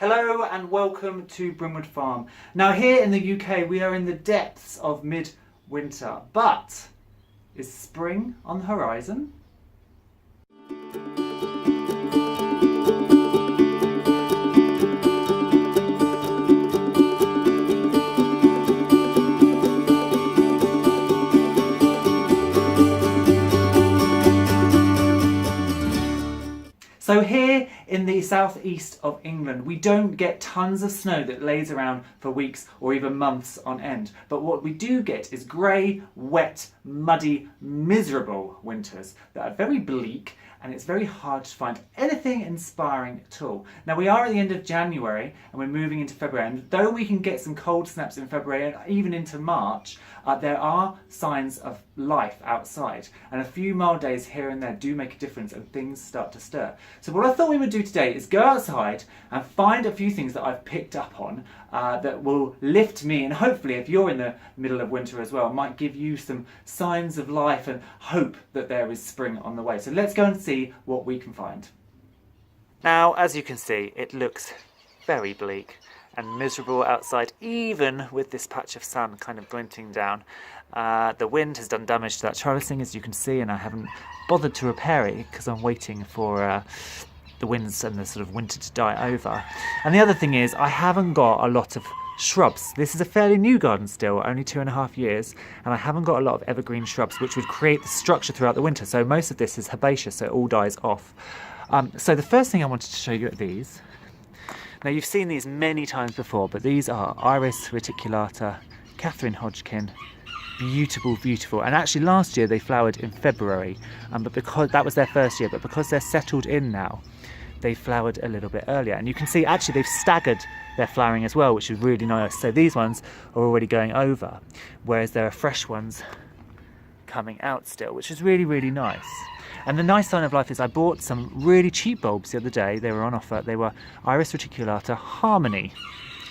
Hello and welcome to Brimwood Farm. Now here in the UK we are in the depths of mid-winter, but is spring on the horizon? So here in the southeast of England, we don't get tons of snow that lays around for weeks or even months on end. But what we do get is grey, wet, muddy, miserable winters that are very bleak, and it's very hard to find anything inspiring at all. Now we are at the end of January and we're moving into February, and though we can get some cold snaps in February and even into March, there are signs of life outside, and a few mild days here and there do make a difference and things start to stir. So what I thought we would do today is go outside and find a few things that I've picked up on that will lift me, and hopefully if you're in the middle of winter as well, might give you some signs of life and hope that there is spring on the way. So let's go and see what we can find. Now, as you can see, it looks very bleak and miserable outside, even with this patch of sun kind of glinting down. The wind has done damage to that trellising, as you can see, and I haven't bothered to repair it because I'm waiting for the winds and the sort of winter to die over. And the other thing is, I haven't got a lot of shrubs. This is a fairly new garden still, only 2.5 years, and I haven't got a lot of evergreen shrubs which would create the structure throughout the winter. So most of this is herbaceous, so it all dies off. So the first thing I wanted to show you are these. Now you've seen these many times before, but these are Iris reticulata, Catherine Hodgkin. Beautiful, beautiful. And actually last year they flowered in February, but because that was their first year, but because they're settled in now, they flowered a little bit earlier. And you can see actually they've staggered their flowering as well, which is really nice. So these ones are already going over, whereas there are fresh ones coming out still, which is really, really nice. And the nice sign of life is I bought some really cheap bulbs the other day. They were on offer. They were Iris reticulata Harmony.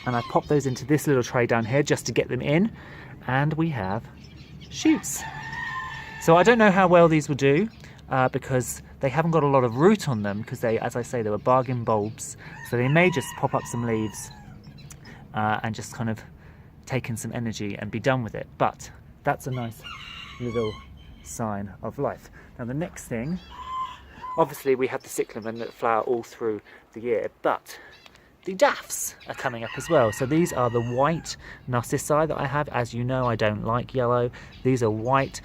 And I popped those into this little tray down here just to get them in. And we have shoots. So I don't know how well these will do because they haven't got a lot of root on them, because they, as I say, they were bargain bulbs. So they may just pop up some leaves and just kind of take in some energy and be done with it. But that's a nice little sign of life. Now the next thing, obviously we have the cyclamen that flower all through the year, but the daffs are coming up as well. So these are the white narcissi that I have. As you know, I don't like yellow. These are white.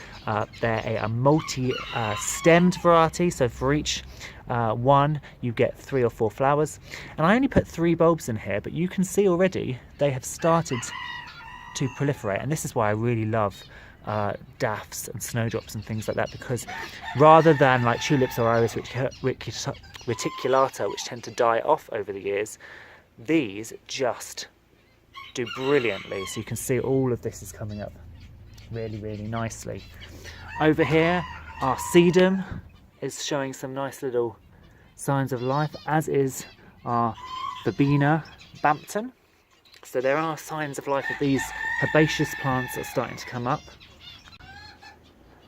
They're a multi-stemmed variety, so for each one you get 3 or 4 flowers. And I only put 3 bulbs in here, but you can see already they have started to proliferate, and this is why I really love daffs and snowdrops and things like that, because rather than like tulips or Iris reticulata, which tend to die off over the years, these just do brilliantly. So you can see all of this is coming up really, really nicely. Over here, our sedum is showing some nice little signs of life, as is our Verbena Bampton. So there are signs of life of these herbaceous plants that are starting to come up.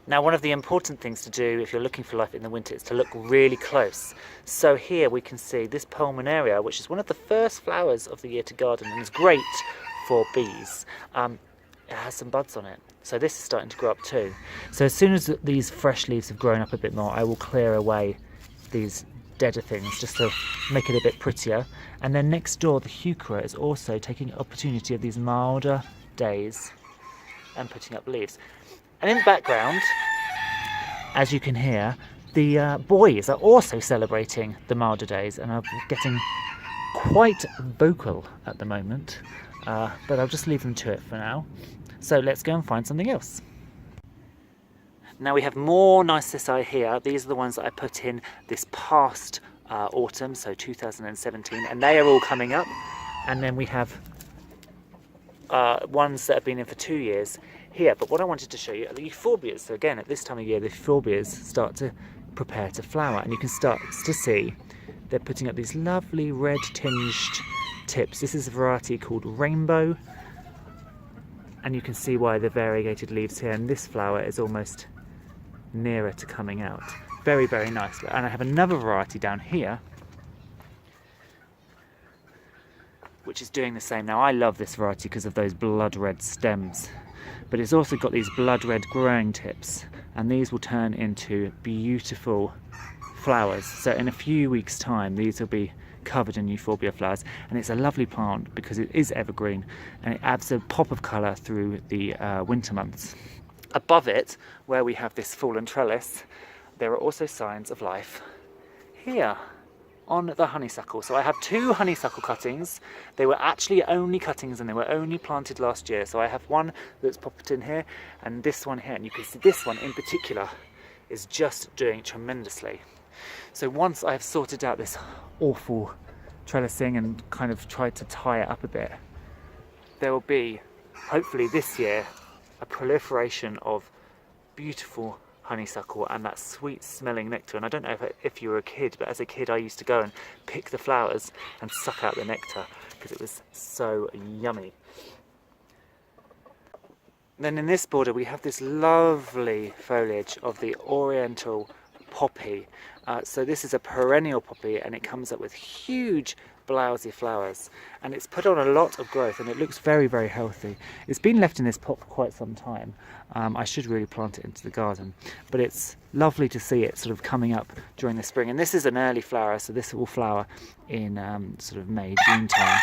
Now, one of the important things to do if you're looking for life in the winter is to look really close. So here we can see this pulmonaria, which is one of the first flowers of the year to garden and is great for bees. It has some buds on it, so this is starting to grow up too. So as soon as these fresh leaves have grown up a bit more, I will clear away these deader things just to make it a bit prettier. And then next door, the heuchera is also taking opportunity of these milder days and putting up leaves. And in the background, as you can hear, the boys are also celebrating the milder days and are getting quite vocal at the moment, but I'll just leave them to it for now. So let's go and find something else. Now we have more narcissi here. These are the ones that I put in this past autumn, so 2017, and they are all coming up. And then we have ones that have been in for 2 years here. But what I wanted to show you are the euphorbias. So again, at this time of year, the euphorbias start to prepare to flower, and you can start to see they're putting up these lovely red tinged tips. This is a variety called Rainbow, and you can see why the variegated leaves here, and this flower is almost nearer to coming out. Very, very nice. And I have another variety down here which is doing the same. Now I love this variety because of those blood red stems, but it's also got these blood red growing tips, and these will turn into beautiful flowers. So in a few weeks time these will be covered in euphorbia flowers, and it's a lovely plant because it is evergreen and it adds a pop of colour through the winter months. Above it, where we have this fallen trellis, there are also signs of life here on the honeysuckle. So I have 2 honeysuckle cuttings. They were actually only cuttings and they were only planted last year. So I have one that's popped in here and this one here, and you can see this one in particular is just doing tremendously. So once I've sorted out this awful trellising and kind of tried to tie it up a bit, there will be, hopefully this year, a proliferation of beautiful honeysuckle and that sweet smelling nectar. And I don't know if you were a kid, but as a kid I used to go and pick the flowers and suck out the nectar because it was so yummy. Then in this border we have this lovely foliage of the Oriental Poppy. So this is a perennial poppy and it comes up with huge blousy flowers, and it's put on a lot of growth and it looks very, very healthy. It's been left in this pot for quite some time. I should really plant it into the garden, but it's lovely to see it sort of coming up during the spring. And this is an early flower, so this will flower in sort of May, June time.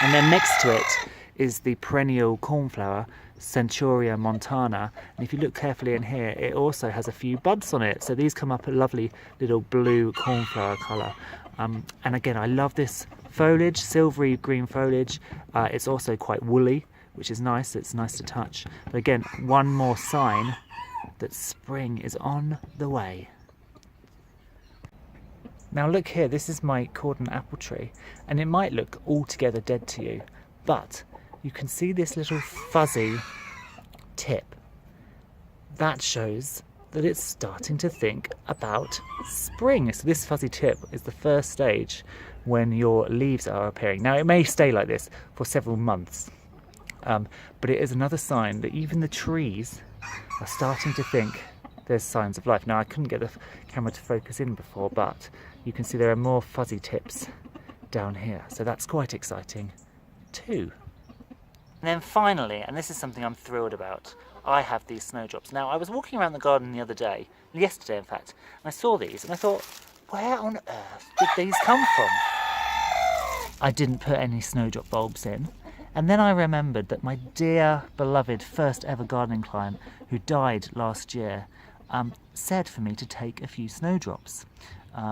And then next to it is the perennial cornflower, Centuria montana, and if you look carefully in here it also has a few buds on it, so these come up a lovely little blue cornflower colour. And again, I love this foliage, silvery green foliage. It's also quite woolly, which is nice. It's nice to touch. But again, one more sign that spring is on the way. Now look here, this is my cordon apple tree, and it might look altogether dead to you, but you can see this little fuzzy tip. That shows that it's starting to think about spring. So this fuzzy tip is the first stage when your leaves are appearing. Now it may stay like this for several months, but it is another sign that even the trees are starting to think there's signs of life. Now I couldn't get the camera to focus in before, but you can see there are more fuzzy tips down here. So that's quite exciting too. And then finally, and this is something I'm thrilled about, I have these snowdrops. Now I was walking around the garden the other day, yesterday in fact, and I saw these and I thought, where on earth did these come from? I didn't put any snowdrop bulbs in, and then I remembered that my dear beloved first ever gardening client who died last year said for me to take a few snowdrops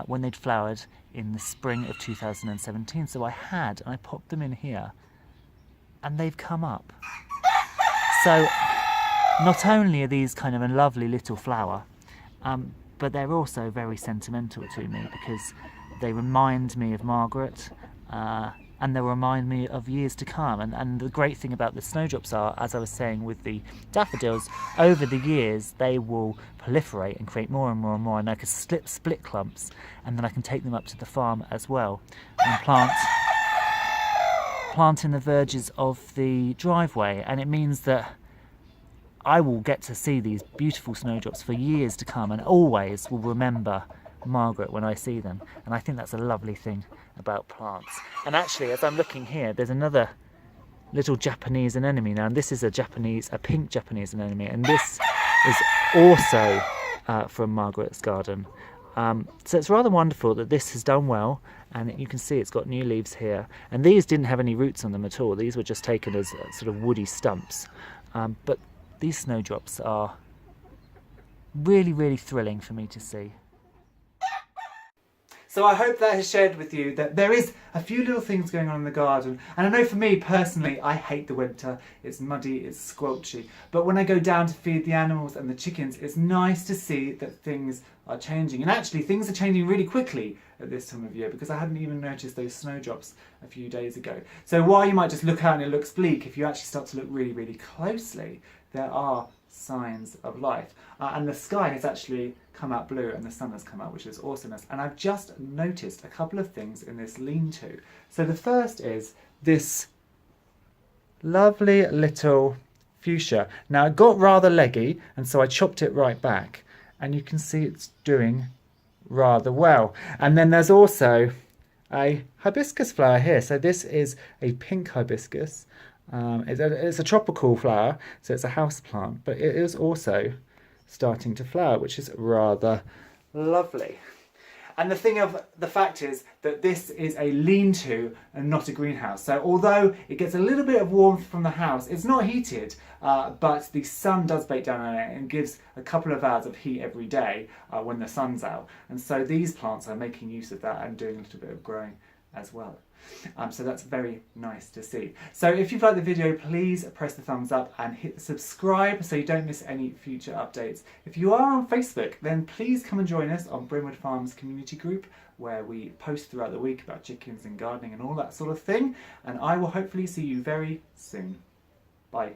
when they'd flowered in the spring of 2017. So I had, and I popped them in here and they've come up. So not only are these kind of a lovely little flower, but they're also very sentimental to me because they remind me of Margaret, and they'll remind me of years to come. And the great thing about the snowdrops are, as I was saying with the daffodils, over the years they will proliferate and create more and more and more, and I can split clumps, and then I can take them up to the farm as well and plant in the verges of the driveway, and it means that I will get to see these beautiful snowdrops for years to come and always will remember Margaret when I see them. And I think that's a lovely thing about plants. And actually, as I'm looking here, there's another little Japanese anemone. Now, and this is a pink Japanese anemone, and this is also from Margaret's garden. So it's rather wonderful that this has done well, and you can see it's got new leaves here. And these didn't have any roots on them at all. These were just taken as sort of woody stumps. But these snowdrops are really, really thrilling for me to see. So I hope that has shared with you that there is a few little things going on in the garden. And I know for me personally, I hate the winter. It's muddy, it's squelchy. But when I go down to feed the animals and the chickens, it's nice to see that things are changing. And actually, things are changing really quickly at this time of year because I hadn't even noticed those snowdrops a few days ago. So while you might just look out and it looks bleak, if you actually start to look really, really closely, there are signs of life. And the sky has actually come out blue and the sun has come out, which is awesomeness. And I've just noticed a couple of things in this lean-to. So the first is this lovely little fuchsia. Now it got rather leggy, and so I chopped it right back, and you can see it's doing rather well. And then there's also a hibiscus flower here. So this is a pink hibiscus. It's a tropical flower, so it's a house plant, but it is also starting to flower, which is rather lovely. And the fact is that this is a lean-to and not a greenhouse. So although it gets a little bit of warmth from the house, it's not heated, but the sun does bake down on it and gives a couple of hours of heat every day when the sun's out. And so these plants are making use of that and doing a little bit of growing as well. So that's very nice to see. So if you've liked the video, please press the thumbs up and hit subscribe so you don't miss any future updates. If you are on Facebook, then please come and join us on Brimwood Farm's community group, where we post throughout the week about chickens and gardening and all that sort of thing. And I will hopefully see you very soon. Bye.